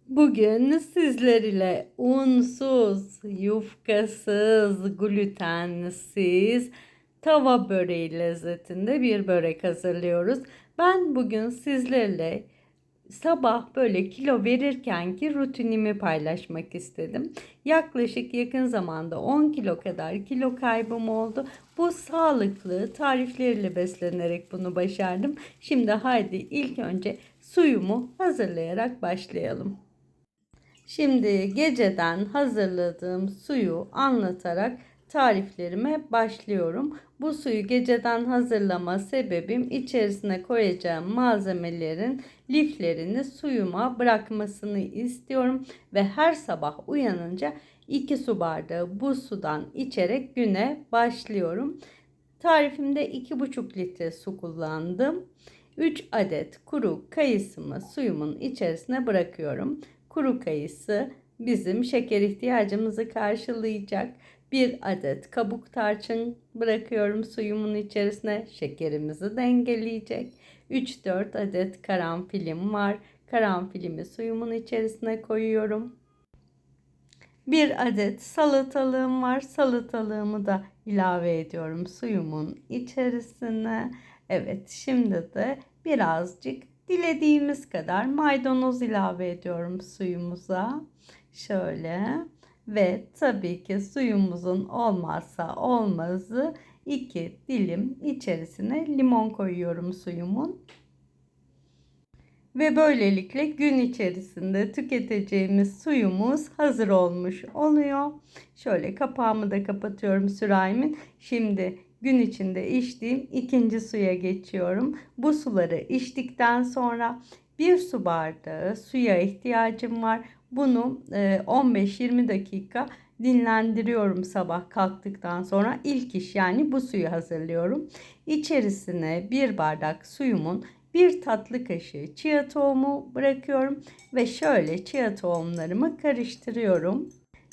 Bugün sizler ile unsuz, yufkasız, glutensiz tava böreği lezzetinde bir börek hazırlıyoruz. Ben bugün sizlerle sabah böyle kilo verirkenki rutinimi paylaşmak istedim. Yaklaşık yakın zamanda 10 kilo kadar kilo kaybım oldu. Bu sağlıklı tariflerle beslenerek bunu başardım. Şimdi haydi ilk önce suyumu hazırlayarak başlayalım. Şimdi geceden hazırladığım suyu anlatarak tariflerime başlıyorum. Bu suyu geceden hazırlama sebebim içerisine koyacağım malzemelerin liflerini suyuma bırakmasını istiyorum ve her sabah uyanınca 2 su bardağı bu sudan içerek güne başlıyorum. Tarifimde 2,5 litre su kullandım. 3 adet kuru kayısımı suyumun içerisine bırakıyorum. Kuru kayısı bizim şeker ihtiyacımızı karşılayacak. 1 adet kabuk tarçın bırakıyorum suyumun içerisine. Şekerimizi dengeleyecek. 3-4 adet karanfilim var. Karanfilimi suyumun içerisine koyuyorum. 1 adet salatalığım var. Salatalığımı da ilave ediyorum suyumun içerisine. Evet, şimdi de birazcık dilediğimiz kadar maydanoz ilave ediyorum suyumuza. Şöyle ve tabii ki suyumuzun olmazsa olmazı 2 dilim içerisine limon koyuyorum suyumun. Ve böylelikle gün içerisinde tüketeceğimiz suyumuz hazır olmuş oluyor. Şöyle kapağımı da kapatıyorum sürahimin. Şimdi gün içinde içtiğim ikinci suya geçiyorum. Bu suları içtikten sonra 1 su bardağı suya ihtiyacım var. Bunu 15-20 dakika dinlendiriyorum sabah kalktıktan sonra. İlk iş yani bu suyu hazırlıyorum. İçerisine 1 bardak suyumun 1 tatlı kaşığı chia tohumu bırakıyorum ve şöyle chia tohumlarımı karıştırıyorum.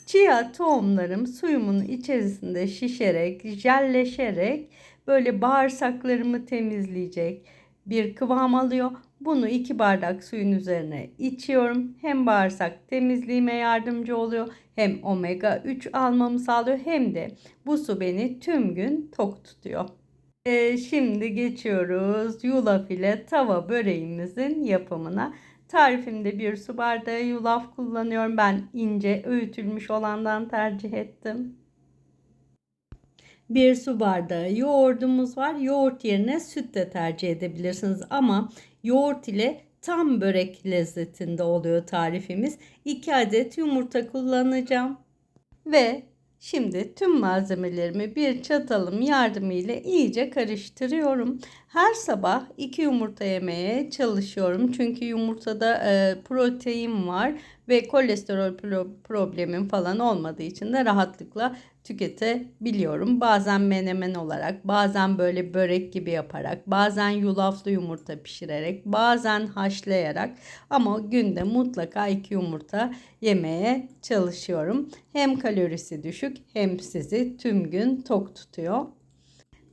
Chia tohumlarım suyumun içerisinde şişerek, jelleşerek böyle bağırsaklarımı temizleyecek bir kıvam alıyor. Bunu 2 bardak suyun üzerine içiyorum. Hem bağırsak temizliğime yardımcı oluyor, hem omega 3 almamı sağlıyor, hem de bu su beni tüm gün tok tutuyor. Şimdi geçiyoruz yulaf ile tava böreğimizin yapımına. Tarifimde 1 su bardağı yulaf kullanıyorum. Ben ince öğütülmüş olandan tercih ettim. 1 su bardağı yoğurdumuz var. Yoğurt yerine süt de tercih edebilirsiniz ama yoğurt ile tam börek lezzetinde oluyor tarifimiz. 2 adet yumurta kullanacağım. Ve şimdi tüm malzemelerimi bir çatalım yardımıyla iyice karıştırıyorum. Her sabah 2 yumurta yemeye çalışıyorum. Çünkü yumurtada protein var ve kolesterol problemim falan olmadığı için de rahatlıkla tüketebiliyorum. Bazen menemen olarak, bazen böyle börek gibi yaparak, bazen yulaflı yumurta pişirerek, bazen haşlayarak, ama günde mutlaka 2 yumurta yemeye çalışıyorum. Hem kalorisi düşük hem sizi tüm gün tok tutuyor.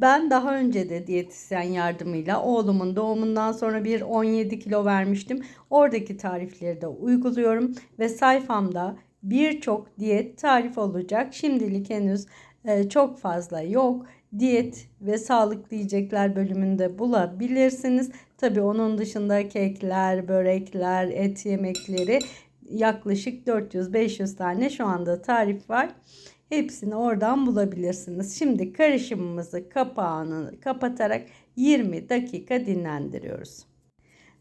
Ben daha önce de diyetisyen yardımıyla oğlumun doğumundan sonra bir 17 kilo vermiştim. Oradaki tarifleri de uyguluyorum ve sayfamda birçok diyet tarif olacak. Şimdilik henüz çok fazla yok. Diyet ve sağlıklı yiyecekler bölümünde bulabilirsiniz. Tabii onun dışında kekler, börekler, et yemekleri, yaklaşık 400-500 tane şu anda tarif var. Hepsini oradan bulabilirsiniz. Şimdi karışımımızı kapağını kapatarak 20 dakika dinlendiriyoruz.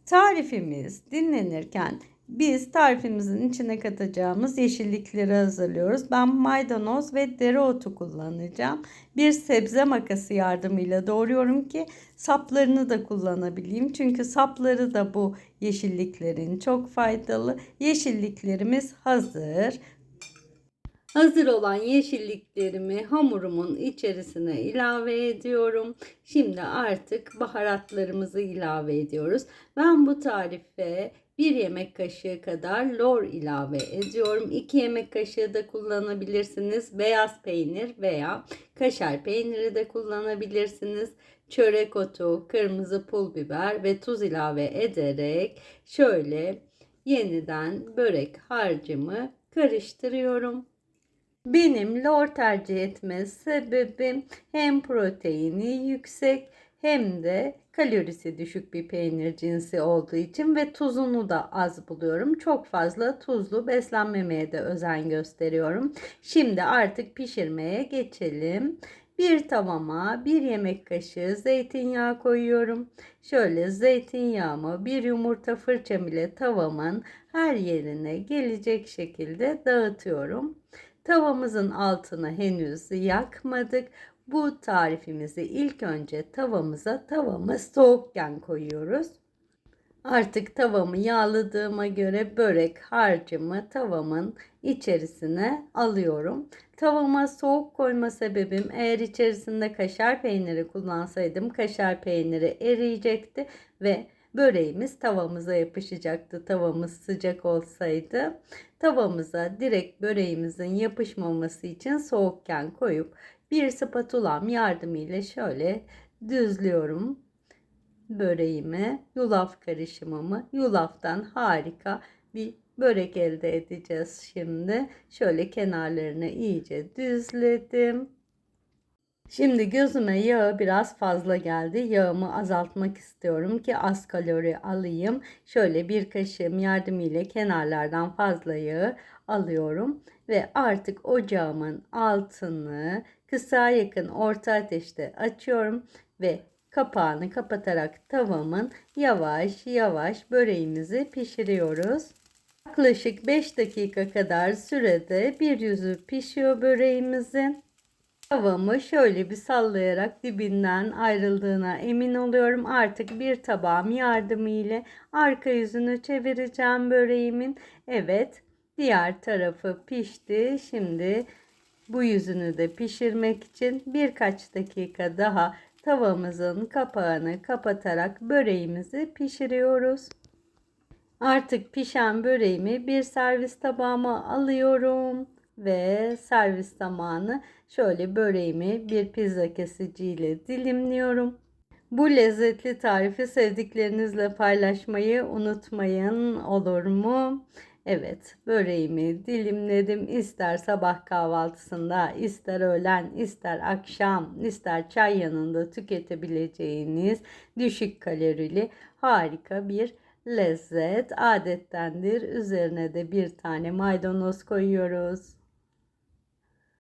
Tarifimiz dinlenirken biz tarifimizin içine katacağımız yeşillikleri hazırlıyoruz. Ben maydanoz ve dereotu kullanacağım. Bir sebze makası yardımıyla doğruyorum ki saplarını da kullanabileyim. Çünkü sapları da bu yeşilliklerin çok faydalı. Yeşilliklerimiz hazır. Hazır olan yeşilliklerimi hamurumun içerisine ilave ediyorum. Şimdi artık baharatlarımızı ilave ediyoruz. Ben bu tarife 1 yemek kaşığı kadar lor ilave ediyorum. 2 yemek kaşığı da kullanabilirsiniz. Beyaz peynir veya kaşar peyniri de kullanabilirsiniz. Çörek otu, kırmızı pul biber ve tuz ilave ederek şöyle yeniden börek harcımı karıştırıyorum. Benim lor tercih etme sebebim hem proteini yüksek hem de kalorisi düşük bir peynir cinsi olduğu için ve tuzunu da az buluyorum. Çok fazla tuzlu beslenmemeye de özen gösteriyorum. Şimdi artık pişirmeye geçelim. Bir tavama 1 yemek kaşığı zeytinyağı koyuyorum. Şöyle zeytinyağımı bir yumurta fırçam ile tavamın her yerine gelecek şekilde dağıtıyorum. Tavamızın altını henüz yakmadık. Bu tarifimizi ilk önce tavamız soğukken koyuyoruz. Artık tavamı yağladığıma göre börek harcımı tavamın içerisine alıyorum. Tavama soğuk koyma sebebim, eğer içerisinde kaşar peyniri kullansaydım kaşar peyniri eriyecekti ve böreğimiz tavamıza yapışacaktı. Tavamız sıcak olsaydı tavamıza direkt böreğimizin yapışmaması için soğukken koyup bir spatulam yardımıyla şöyle düzlüyorum böreğimi, yulaf karışımımı. Yulaftan harika bir börek elde edeceğiz şimdi. Şöyle kenarlarını iyice düzledim. Şimdi gözüme yağı biraz fazla geldi. Yağımı azaltmak istiyorum ki az kalori alayım. Şöyle bir kaşığım yardımıyla kenarlardan fazla yağı alıyorum. Ve artık ocağımın altını kısa yakın orta ateşte açıyorum. Ve kapağını kapatarak tavamın yavaş yavaş böreğimizi pişiriyoruz. Yaklaşık 5 dakika kadar sürede bir yüzü pişiyor böreğimizin. Tavamı şöyle bir sallayarak dibinden ayrıldığına emin oluyorum. Artık bir tabağım yardımıyla arka yüzünü çevireceğim böreğimin. Evet, diğer tarafı pişti. Şimdi bu yüzünü de pişirmek için birkaç dakika daha tavamızın kapağını kapatarak böreğimizi pişiriyoruz. Artık pişen böreğimi bir servis tabağıma alıyorum ve servis zamanı şöyle böreğimi bir pizza kesiciyle dilimliyorum. Bu lezzetli tarifi sevdiklerinizle paylaşmayı unutmayın, olur mu? Evet, böreğimi dilimledim. İster sabah kahvaltısında, ister öğlen, ister akşam, ister çay yanında tüketebileceğiniz düşük kalorili harika bir lezzet adettendir. Üzerine de bir tane maydanoz koyuyoruz.